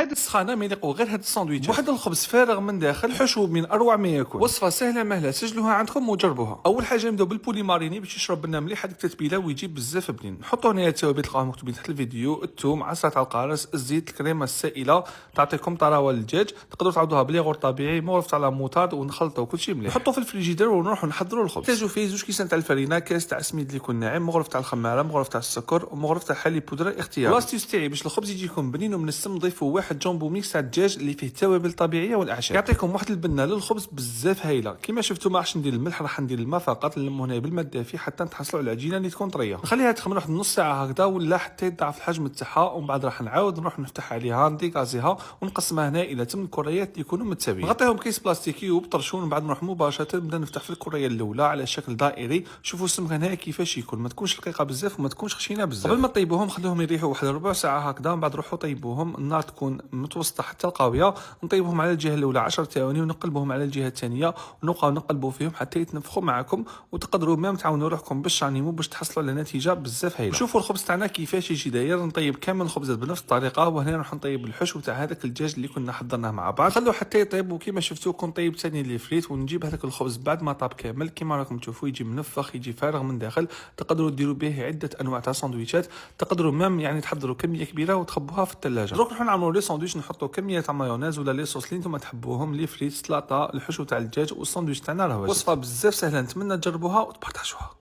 هذه السخانه ما يليقوا غير هاد الساندويتش. واحد الخبز فارغ من داخل، حشو من اروع ما يكون. وصفه سهله مهله، سجلوها عندكم وجربوها. اول حاجه نبداو بالبولي ماريني باش يشرب لنا مليح هذيك التتبيله ويجيب بزاف بنين. نحطوا هنا التوابل تلقاهم مكتوبين تحت الفيديو: الثوم، عصره القارص، الزيت، الكريمه السائله تعطيكم طراوه للدجاج. تقدروا تعوضوها بليغور طبيعي مغرف على موطاد، ونخلطوا كلشي مليح. نحطوا في الفريجيدير ونروحوا نحضروا الخبز. نحتاجوا فيه 2 كيسان تاع الفرينه، كاس تاع السميد اللي يكون ناعم، مغرف تاع الخماره، مغرف تاع السكر، ومغرف تاع حليب بودره اختياري. لاستيوس تاعي باش الخبز يجيكم بنين ومنسم، نضيفوا واحد جامبو ميكس تاع الدجاج اللي فيه توابل طبيعيه والاعشاب، يعطيكم واحد البنه للخبز بزاف هايله. كيما شفتوا ما راحش ندير الملح، راح ندير الماء فقط. نلمو هنا بالماء الدافي حتى نتحصلوا على العجينه اللي تكون طريه. نخليها تخمر واحد نص ساعه هكذا ولا حتى يضاعف الحجم تاعها، ومن بعد راح نعاود نروح نفتح عليها نديكازيها ونقسمها هنا الى 8 كريات اللي يكونوا متساويين. نغطيهم بكيس بلاستيكي وبطرشون، ومن بعد نروح مباشره نبدا نفتح في الكريه الاولى على شكل دائري. شوفوا السمك هنا كيفاش يكون، ما تكونش رقيقه بزاف وما تكونش خشينه بزاف. قبل ما طيبوهم خلوهم يريحوا واحد ربع ساعه هكذا، من بعد روحوا طيبوهم. النار تكون متوسطه حتى القاويه. نطيبوهم على الجهه الاولى 10 ثواني ونقلبوهم على الجهه الثانيه، ونبقاو نقلبوا فيهم حتى يتنفخوا معكم. وتقدروا ميم تعاونوا روحكم باش تعنيموا باش تحصلوا على نتيجه بزاف هايله. شوفوا الخبز تاعنا كيفاش يجي داير. نطيب كامل الخبزات بنفس الطريقه، وهنا نروح نطيب الحشو تاع هذاك الدجاج اللي كنا حضرناه مع بعض. خلوه حتى يطيب، وكيما شفتوا كون طيب ثاني لي فريت. ونجيب هذاك الخبز بعد ما طاب كامل كيما راكم تشوفوا يجي منفخ، يجي فارغ من داخل. تقدروا ديروا به عده انواع تاع ساندويتشات. تقدروا ميم يعني تحضروا كميه كبيره وتخبوها في الثلاجه. دروك نروحوا نعملوا لي ساندويتش. نحطوا كميه تاع مايونيز ولا لي صوص اللي نتوما تحبوهم، لي فريت، سلطه، الحشو تاع الدجاج، والساندويتش تاعنا راه واجد. وصفه بزاف سهله، نتمنى تجربوها وتبارطاجوها.